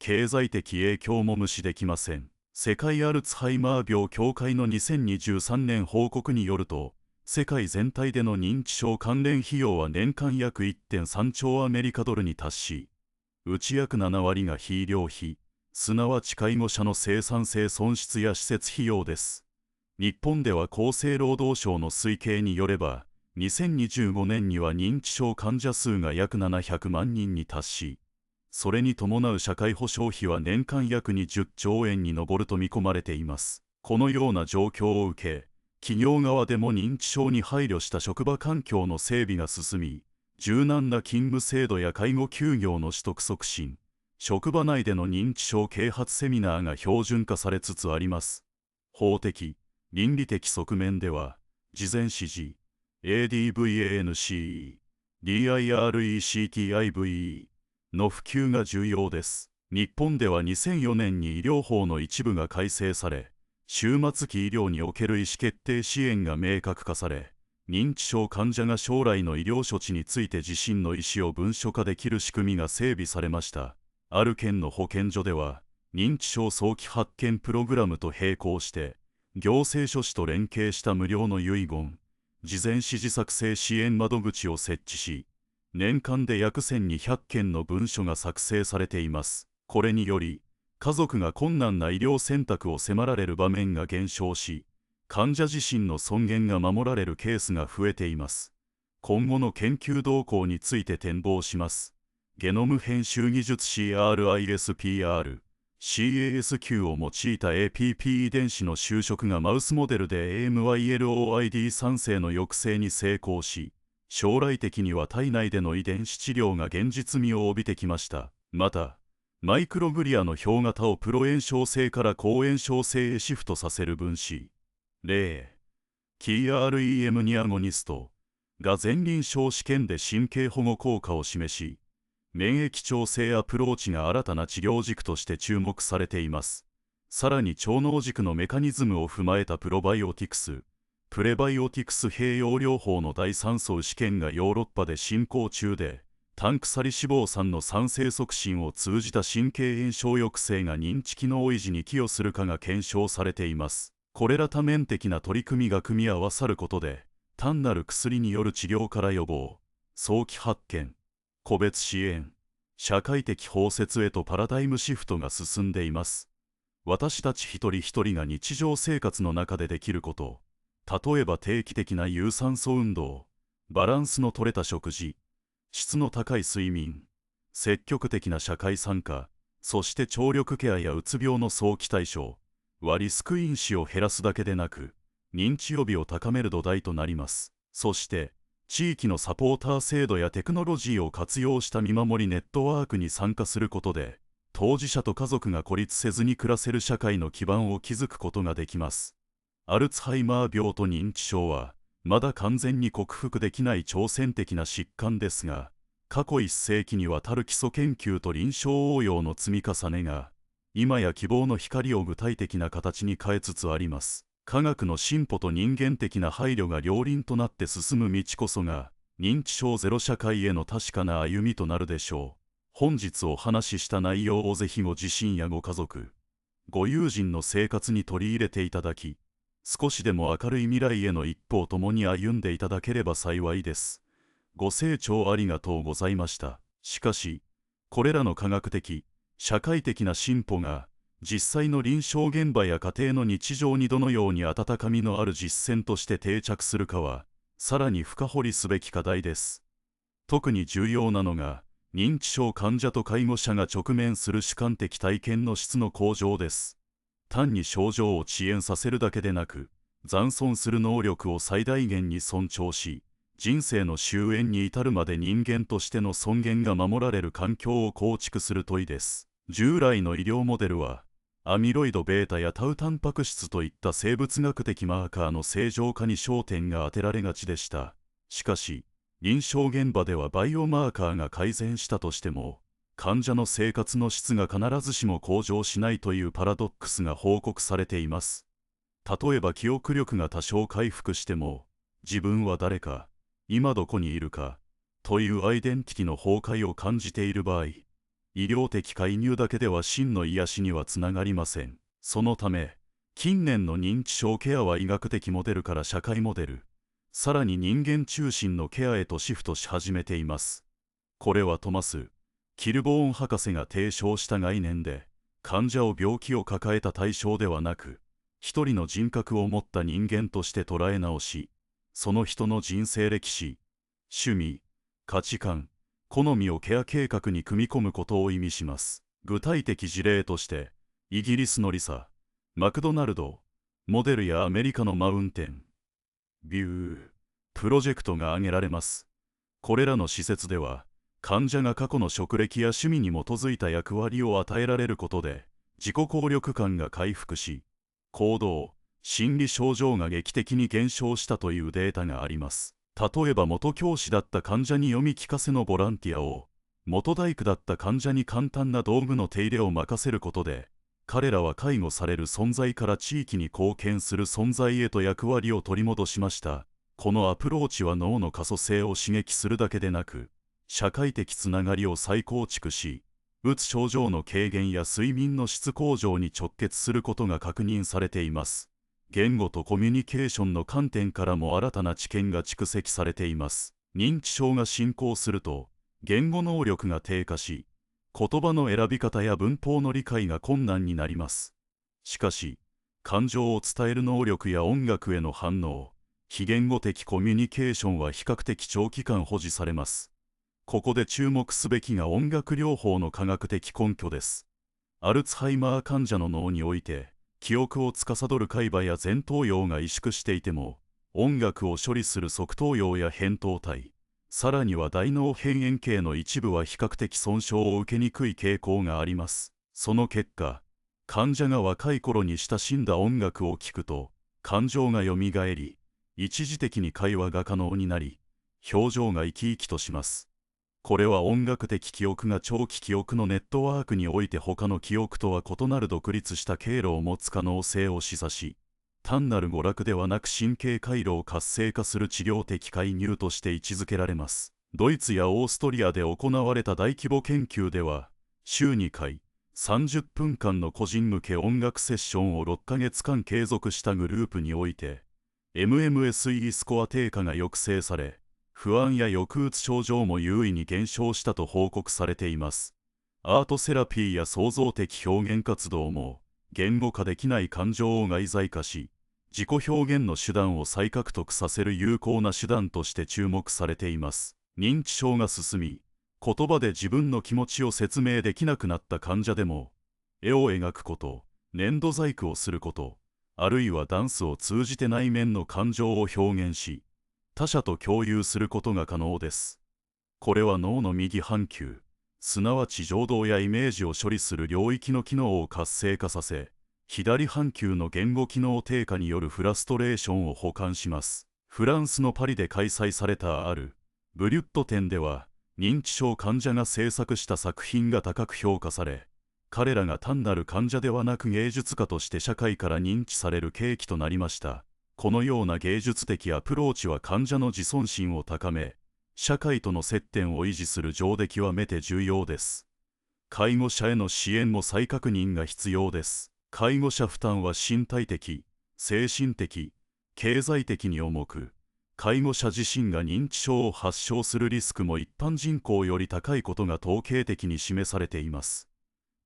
経済的影響も無視できません。世界アルツハイマー病協会の2023年報告によると、世界全体での認知症関連費用は年間約 1.3 兆アメリカドルに達し、うち約7割が非医療費、すなわち介護者の生産性損失や施設費用です。日本では厚生労働省の推計によれば、2025年には認知症患者数が約700万人に達し、それに伴う社会保障費は年間約20兆円に上ると見込まれています。このような状況を受け、企業側でも認知症に配慮した職場環境の整備が進み、柔軟な勤務制度や介護休業の取得促進、職場内での認知症啓発セミナーが標準化されつつあります。法的、倫理的側面では、事前指示、ADVANCE、DIRECTIVE、の普及が重要です。日本では2004年に医療法の一部が改正され、終末期医療における意思決定支援が明確化され、認知症患者が将来の医療処置について自身の意思を文書化できる仕組みが整備されました。ある県の保健所では、認知症早期発見プログラムと並行して、行政書士と連携した無料の遺言、事前指示作成支援窓口を設置し、年間で約1200件の文書が作成されています。これにより、家族が困難な医療選択を迫られる場面が減少し、患者自身の尊厳が守られるケースが増えています。今後の研究動向について展望します。ゲノム編集技術 CRISPR、CASQ を用いた APP 遺伝子の修飾がマウスモデルで AMYLOID3 世の抑制に成功し、将来的には体内での遺伝子治療が現実味を帯びてきました。また、マイクログリアの表型をプロ炎症性から抗炎症性へシフトさせる分子、例、KREM ニアゴニストが前臨床試験で神経保護効果を示し、免疫調整アプローチが新たな治療軸として注目されています。さらに腸脳軸のメカニズムを踏まえたプロバイオティクス、プレバイオティクス併用療法の第3層試験がヨーロッパで進行中で、単鎖脂肪酸の産生促進を通じた神経炎症抑制が認知機能維持に寄与するかが検証されています。これら多面的な取り組みが組み合わさることで、単なる薬による治療から予防、早期発見、個別支援、社会的包摂へとパラダイムシフトが進んでいます。私たち一人一人が日常生活の中でできること、例えば定期的な有酸素運動、バランスの取れた食事、質の高い睡眠、積極的な社会参加、そして聴力ケアやうつ病の早期対処はリスク因子を減らすだけでなく、認知予備を高める土台となります。そして、地域のサポーター制度やテクノロジーを活用した見守りネットワークに参加することで、当事者と家族が孤立せずに暮らせる社会の基盤を築くことができます。アルツハイマー病と認知症は、まだ完全に克服できない挑戦的な疾患ですが、過去1世紀にわたる基礎研究と臨床応用の積み重ねが、今や希望の光を具体的な形に変えつつあります。科学の進歩と人間的な配慮が両輪となって進む道こそが、認知症ゼロ社会への確かな歩みとなるでしょう。本日お話しした内容をぜひご自身やご家族、ご友人の生活に取り入れていただき、少しでも明るい未来への一歩を共に歩んでいただければ幸いです。ご清聴ありがとうございました。しかし、これらの科学的、社会的な進歩が、実際の臨床現場や家庭の日常にどのように温かみのある実践として定着するかは、さらに深掘りすべき課題です。特に重要なのが、認知症患者と介護者が直面する主観的体験の質の向上です。単に症状を遅延させるだけでなく、残存する能力を最大限に尊重し、人生の終焉に至るまで人間としての尊厳が守られる環境を構築する問いです。従来の医療モデルは、アミロイド β やタウタンパク質といった生物学的マーカーの正常化に焦点が当てられがちでした。しかし、臨床現場ではバイオマーカーが改善したとしても、患者の生活の質が必ずしも向上しないというパラドックスが報告されています。例えば記憶力が多少回復しても、自分は誰か、今どこにいるか、というアイデンティティの崩壊を感じている場合、医療的介入だけでは真の癒しにはつながりません。そのため、近年の認知症ケアは医学的モデルから社会モデル、さらに人間中心のケアへとシフトし始めています。これはトマス・キルボーン博士が提唱した概念で、患者を病気を抱えた対象ではなく、一人の人格を持った人間として捉え直し、その人の人生歴史、趣味、価値観、好みをケア計画に組み込むことを意味します。具体的事例として、イギリスのリサ、マクドナルド、モデルやアメリカのマウンテン、ビュー、プロジェクトが挙げられます。これらの施設では、患者が過去の職歴や趣味に基づいた役割を与えられることで、自己効力感が回復し、行動、心理症状が劇的に減少したというデータがあります。例えば元教師だった患者に読み聞かせのボランティアを、元大工だった患者に簡単な道具の手入れを任せることで、彼らは介護される存在から地域に貢献する存在へと役割を取り戻しました。このアプローチは脳の可塑性を刺激するだけでなく、社会的つながりを再構築し、うつ症状の軽減や睡眠の質向上に直結することが確認されています。言語とコミュニケーションの観点からも新たな知見が蓄積されています。認知症が進行すると、言語能力が低下し、言葉の選び方や文法の理解が困難になります。しかし、感情を伝える能力や音楽への反応、非言語的コミュニケーションは比較的長期間保持されます。ここで注目すべきが音楽療法の科学的根拠です。アルツハイマー患者の脳において、記憶を司る海馬や前頭葉が萎縮していても、音楽を処理する側頭葉や扁桃体、さらには大脳辺縁系の一部は比較的損傷を受けにくい傾向があります。その結果、患者が若い頃に親しんだ音楽を聴くと、感情がよみがえり、一時的に会話が可能になり、表情が生き生きとします。これは音楽的記憶が長期記憶のネットワークにおいて他の記憶とは異なる独立した経路を持つ可能性を示唆し、単なる娯楽ではなく神経回路を活性化する治療的介入として位置づけられます。ドイツやオーストリアで行われた大規模研究では、週2回、30分間の個人向け音楽セッションを6ヶ月間継続したグループにおいて、MMSE スコア低下が抑制され、不安や抑うつ症状も優位に減少したと報告されています。アートセラピーや創造的表現活動も、言語化できない感情を外在化し、自己表現の手段を再獲得させる有効な手段として注目されています。認知症が進み、言葉で自分の気持ちを説明できなくなった患者でも、絵を描くこと、粘土細工をすること、あるいはダンスを通じて内面の感情を表現し、他者と共有することが可能です。これは脳の右半球、すなわち情動やイメージを処理する領域の機能を活性化させ、左半球の言語機能低下によるフラストレーションを補完します。フランスのパリで開催されたブリュット展では、認知症患者が制作した作品が高く評価され、彼らが単なる患者ではなく芸術家として社会から認知される契機となりました。このような芸術的アプローチは患者の自尊心を高め、社会との接点を維持する上で極めて重要です。介護者への支援も再確認が必要です。介護者負担は身体的、精神的、経済的に重く、介護者自身が認知症を発症するリスクも一般人口より高いことが統計的に示されています。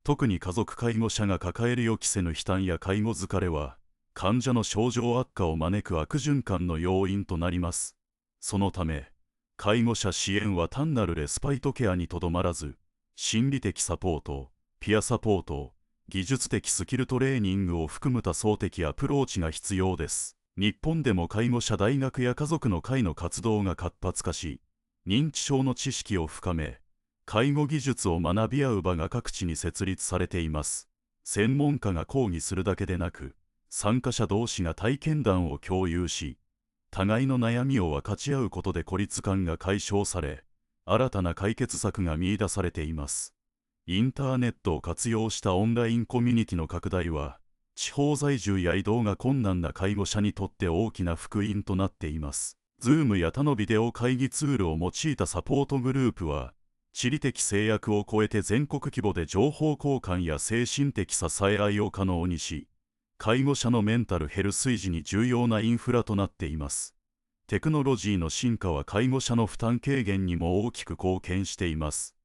特に家族介護者が抱える予期せぬ負担や介護疲れは、患者の症状悪化を招く悪循環の要因となります。そのため、介護者支援は単なるレスパイトケアにとどまらず、心理的サポート、ピアサポート、技術的スキルトレーニングを含む多層的アプローチが必要です。日本でも介護者大学や家族の会の活動が活発化し、認知症の知識を深め、介護技術を学び合う場が各地に設立されています。専門家が講義するだけでなく、参加者同士が体験談を共有し、互いの悩みを分かち合うことで孤立感が解消され、新たな解決策が見出されています。インターネットを活用したオンラインコミュニティの拡大は、地方在住や移動が困難な介護者にとって大きな福音となっています。Zoom や他のビデオ会議ツールを用いたサポートグループは、地理的制約を超えて全国規模で情報交換や精神的支え合いを可能にし、介護者のメンタルヘルス維持に重要なインフラとなっています。テクノロジーの進化は介護者の負担軽減にも大きく貢献しています。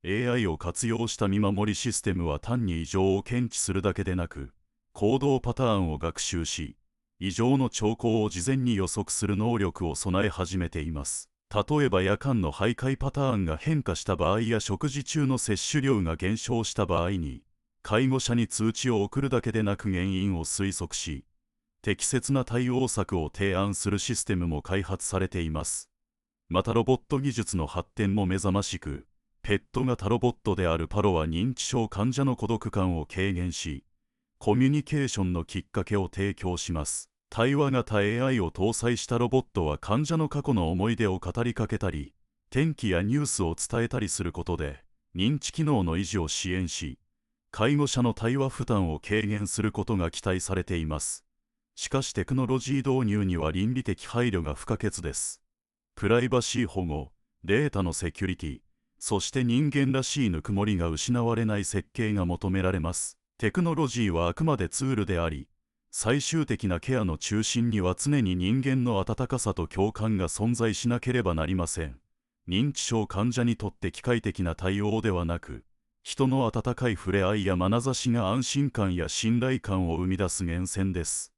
AI を活用した見守りシステムは単に異常を検知するだけでなく、行動パターンを学習し、異常の兆候を事前に予測する能力を備え始めています。例えば夜間の徘徊パターンが変化した場合や食事中の摂取量が減少した場合に、介護者に通知を送るだけでなく原因を推測し、適切な対応策を提案するシステムも開発されています。またロボット技術の発展も目覚ましく、ペット型ロボットであるパロは認知症患者の孤独感を軽減し、コミュニケーションのきっかけを提供します。対話型 AI を搭載したロボットは患者の過去の思い出を語りかけたり、天気やニュースを伝えたりすることで、認知機能の維持を支援し、介護者の対話負担を軽減することが期待されています。しかしテクノロジー導入には倫理的配慮が不可欠です。プライバシー保護、データのセキュリティ、そして人間らしいぬくもりが失われない設計が求められます。テクノロジーはあくまでツールであり、最終的なケアの中心には常に人間の温かさと共感が存在しなければなりません。認知症患者にとって機械的な対応ではなく、人の温かい触れ合いや眼差しが安心感や信頼感を生み出す源泉です。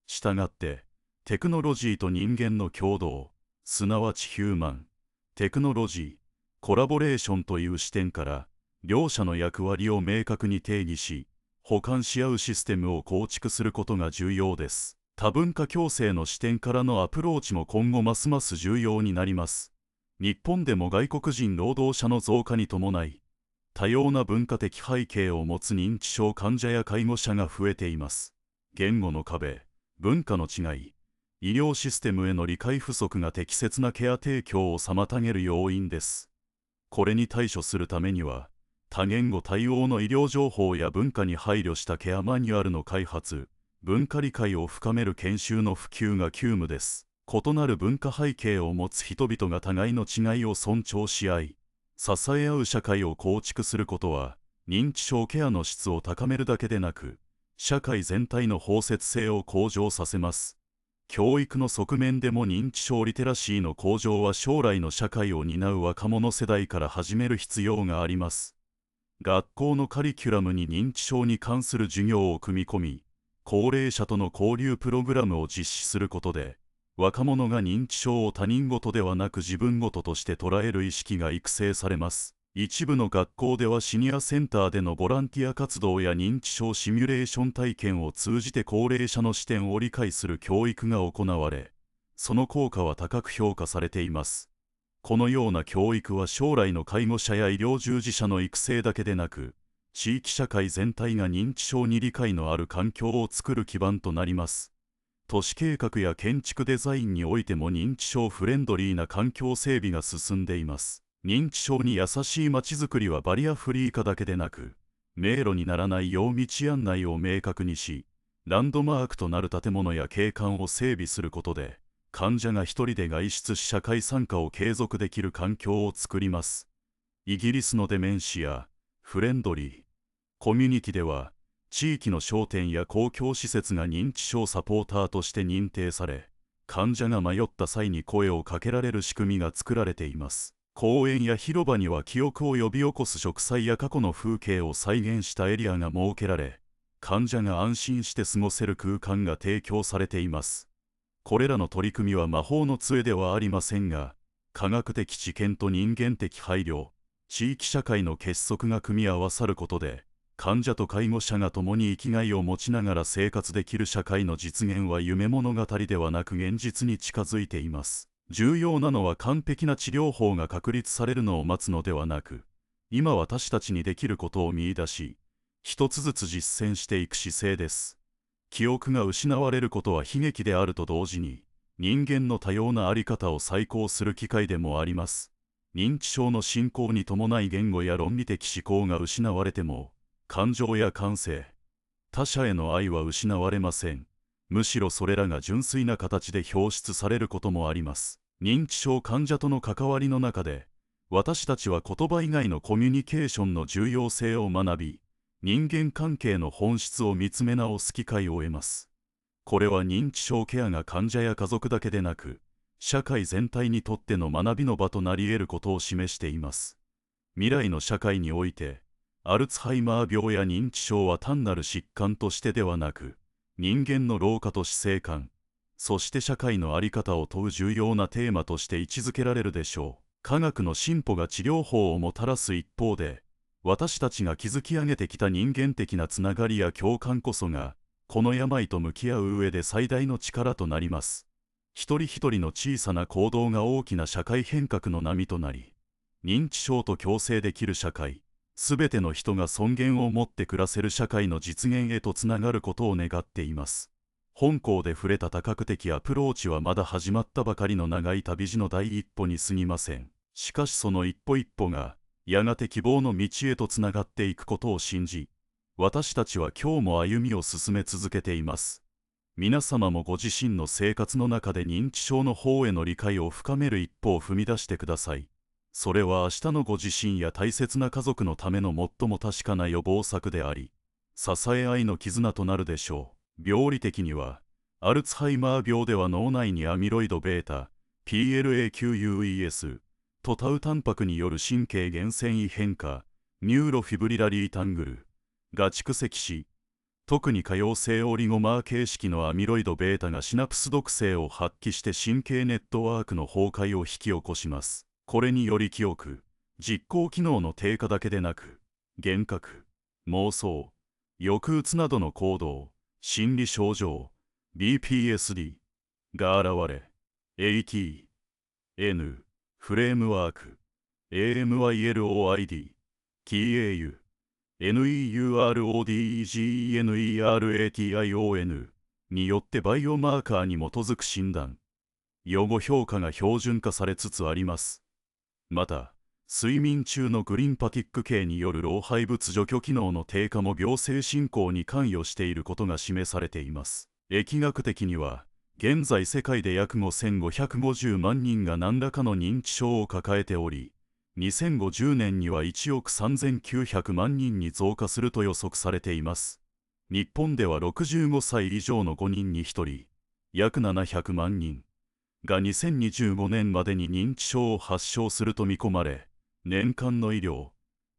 したがって、テクノロジーと人間の共同、すなわちヒューマン、テクノロジー、コラボレーションという視点から、両者の役割を明確に定義し、補完し合うシステムを構築することが重要です。多文化共生の視点からのアプローチも今後ますます重要になります。日本でも外国人労働者の増加に伴い、多様な文化的背景を持つ認知症患者や介護者が増えています。言語の壁、文化の違い、医療システムへの理解不足が適切なケア提供を妨げる要因です。これに対処するためには、多言語対応の医療情報や文化に配慮したケアマニュアルの開発、文化理解を深める研修の普及が急務です。異なる文化背景を持つ人々が互いの違いを尊重し合い、支え合う社会を構築することは、認知症ケアの質を高めるだけでなく、社会全体の包摂性を向上させます。教育の側面でも認知症リテラシーの向上は将来の社会を担う若者世代から始める必要があります。学校のカリキュラムに認知症に関する授業を組み込み、高齢者との交流プログラムを実施することで、若者が認知症を他人事ではなく自分事として捉える意識が育成されます。一部の学校ではシニアセンターでのボランティア活動や認知症シミュレーション体験を通じて高齢者の視点を理解する教育が行われ、その効果は高く評価されています。このような教育は将来の介護者や医療従事者の育成だけでなく、地域社会全体が認知症に理解のある環境を作る基盤となります。都市計画や建築デザインにおいても認知症フレンドリーな環境整備が進んでいます。認知症に優しいまちづくりはバリアフリー化だけでなく、迷路にならないよう道案内を明確にし、ランドマークとなる建物や景観を整備することで、患者が一人で外出し社会参加を継続できる環境を作ります。イギリスのデメンシア・フレンドリーコミュニティでは、地域の商店や公共施設が認知症サポーターとして認定され、患者が迷った際に声をかけられる仕組みが作られています。公園や広場には記憶を呼び起こす植栽や過去の風景を再現したエリアが設けられ、患者が安心して過ごせる空間が提供されています。これらの取り組みは魔法の杖ではありませんが、科学的知見と人間的配慮、地域社会の結束が組み合わさることで、患者と介護者が共に生きがいを持ちながら生活できる社会の実現は夢物語ではなく現実に近づいています。重要なのは完璧な治療法が確立されるのを待つのではなく、今私たちにできることを見出し、一つずつ実践していく姿勢です。記憶が失われることは悲劇であると同時に、人間の多様な在り方を再考する機会でもあります。認知症の進行に伴い言語や論理的思考が失われても、感情や感性、他者への愛は失われません。むしろそれらが純粋な形で表出されることもあります。認知症患者との関わりの中で、私たちは言葉以外のコミュニケーションの重要性を学び、人間関係の本質を見つめ直す機会を得ます。これは認知症ケアが患者や家族だけでなく、社会全体にとっての学びの場となり得ることを示しています。未来の社会において、アルツハイマー病や認知症は単なる疾患としてではなく、人間の老化と死生観、そして社会の在り方を問う重要なテーマとして位置づけられるでしょう。科学の進歩が治療法をもたらす一方で、私たちが築き上げてきた人間的なつながりや共感こそが、この病と向き合う上で最大の力となります。一人一人の小さな行動が大きな社会変革の波となり、認知症と共生できる社会、すべての人が尊厳を持って暮らせる社会の実現へとつながることを願っています。本校で触れた多角的アプローチはまだ始まったばかりの長い旅路の第一歩に過ぎません。しかしその一歩一歩が、やがて希望の道へとつながっていくことを信じ、私たちは今日も歩みを進め続けています。皆様もご自身の生活の中で認知症の方への理解を深める一歩を踏み出してください。それは明日のご自身や大切な家族のための最も確かな予防策であり、支え合いの絆となるでしょう。病理的には、アルツハイマー病では脳内にアミロイド β、PLA9UES とタウタンパクによる神経原線維変化、ニューロフィブリラリータングルが蓄積し、特に可溶性オリゴマー形式のアミロイド β がシナプス毒性を発揮して神経ネットワークの崩壊を引き起こします。これにより記憶、実行機能の低下だけでなく、幻覚、妄想、抑うつなどの行動、心理症状、BPSD が現れ、AT、N、フレームワーク、AMYLOID、KAU、NEURODEGENERATION によってバイオマーカーに基づく診断、予後評価が標準化されつつあります。また、睡眠中のグリンパティック系による老廃物除去機能の低下も病性進行に関与していることが示されています。疫学的には、現在世界で約5550万人が何らかの認知症を抱えており、2050年には1億3900万人に増加すると予測されています。日本では65歳以上の5人に1人、約700万人が2025年までに認知症を発症すると見込まれ、年間の医療、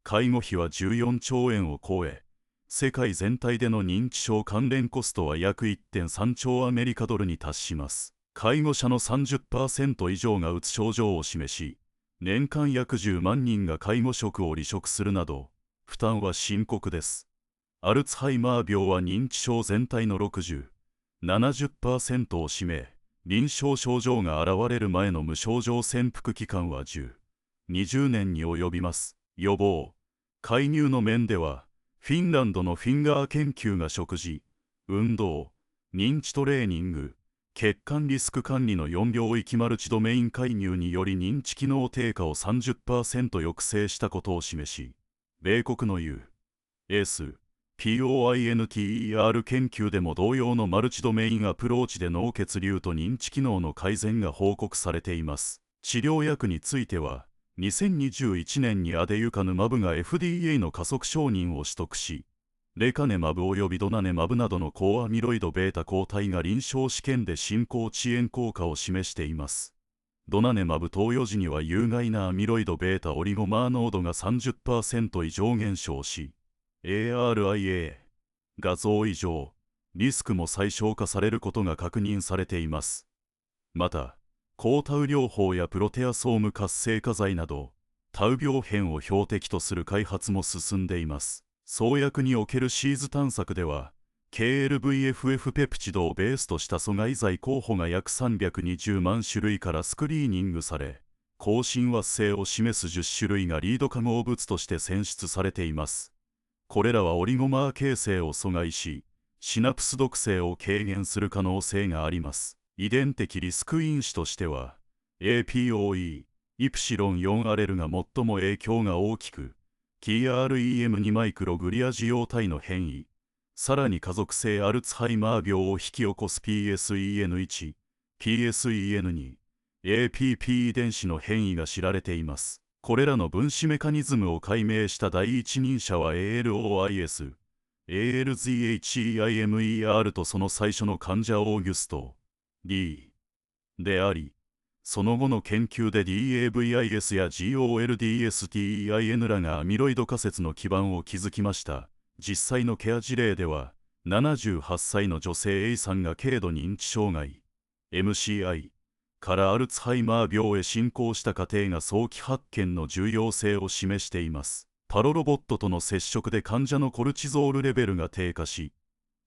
介護費は14兆円を超え、世界全体での認知症関連コストは約 1.3 兆アメリカドルに達します。介護者の 30% 以上がうつ症状を示し、年間約10万人が介護職を離職するなど、負担は深刻です。アルツハイマー病は認知症全体の60、70% を占め、臨床症状が現れる前の無症状潜伏期間は10、20年に及びます。予防、介入の面では、フィンランドのフィンガー研究が食事、運動、認知トレーニング、血管リスク管理の4領域マルチドメイン介入により認知機能低下を 30% 抑制したことを示し、米国の U.S.POINTER 研究でも同様のマルチドメインアプローチで脳血流と認知機能の改善が報告されています。治療薬については、2021年にアデユカヌマブが FDA の加速承認を取得し、レカネマブおよびドナネマブなどの高アミロイド β 抗体が臨床試験で進行遅延効果を示しています。ドナネマブ投与時には有害なアミロイド β オリゴマー濃度が 30% 以上減少し、ARIA 画像異常リスクも最小化されることが確認されています。また、抗タウ療法やプロテアソーム活性化剤など、タウ病変を標的とする開発も進んでいます。創薬におけるシーズ探索では、KLVFF ペプチドをベースとした阻害剤候補が約320万種類からスクリーニングされ、高親和性を示す10種類がリード化合物として選出されています。これらはオリゴマー形成を阻害し、シナプス毒性を軽減する可能性があります。遺伝的リスク因子としては、APOE、イプシロン4アレルが最も影響が大きく、TREM2 マイクログリア受容体の変異、さらに家族性アルツハイマー病を引き起こす PSEN1、PSEN2、APP 遺伝子の変異が知られています。これらの分子メカニズムを解明した第一人者は ALOIS、ALZHEIMER とその最初の患者オーギュスト・D であり、その後の研究で DAVIS や GOLDSTEIN らがアミロイド仮説の基盤を築きました。実際のケア事例では、78歳の女性 A さんが軽度認知障害、MCI からアルツハイマー病へ進行した過程が早期発見の重要性を示しています。パロロボットとの接触で患者のコルチゾールレベルが低下し、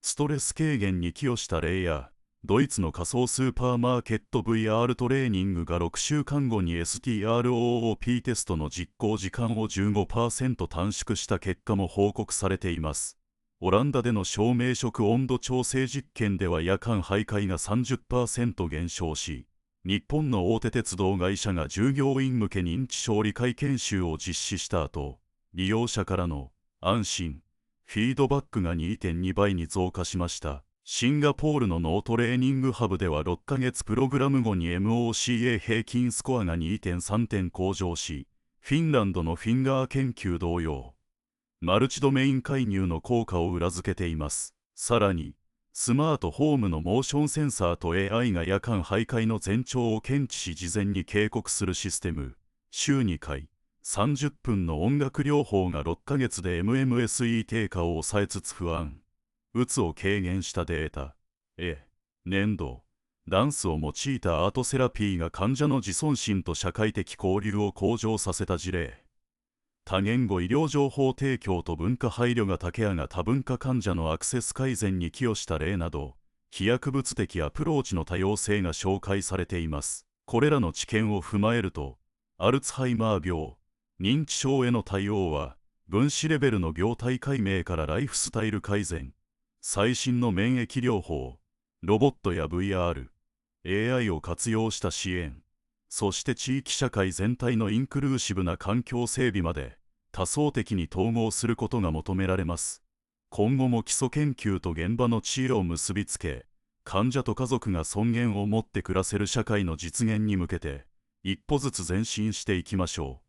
ストレス軽減に寄与した例や、ドイツの仮想スーパーマーケット VR トレーニングが6週間後に STROOP テストの実行時間を 15% 短縮した結果も報告されています。オランダでの照明色温度調整実験では夜間徘徊が 30% 減少し、日本の大手鉄道会社が従業員向け認知症理解研修を実施した後、利用者からの安心、フィードバックが 2.2 倍に増加しました。シンガポールの脳トレーニングハブでは6ヶ月プログラム後に MOCA 平均スコアが 2.3 点向上し、フィンランドのフィンガー研究同様、マルチドメイン介入の効果を裏付けています。さらに、スマートホームのモーションセンサーと AI が夜間徘徊の前兆を検知し事前に警告するシステム、週2回、30分の音楽療法が6ヶ月で MMSE 低下を抑えつつ不安、うつを軽減したデータ、粘土、ダンスを用いたアートセラピーが患者の自尊心と社会的交流を向上させた事例。多言語医療情報提供と文化配慮が竹谷が多文化患者のアクセス改善に寄与した例など、非薬物的アプローチの多様性が紹介されています。これらの知見を踏まえると、アルツハイマー病、認知症への対応は、分子レベルの病態解明からライフスタイル改善、最新の免疫療法、ロボットや VR、AI を活用した支援、そして地域社会全体のインクルーシブな環境整備まで多層的に統合することが求められます。今後も基礎研究と現場の知恵を結びつけ、患者と家族が尊厳を持って暮らせる社会の実現に向けて、一歩ずつ前進していきましょう。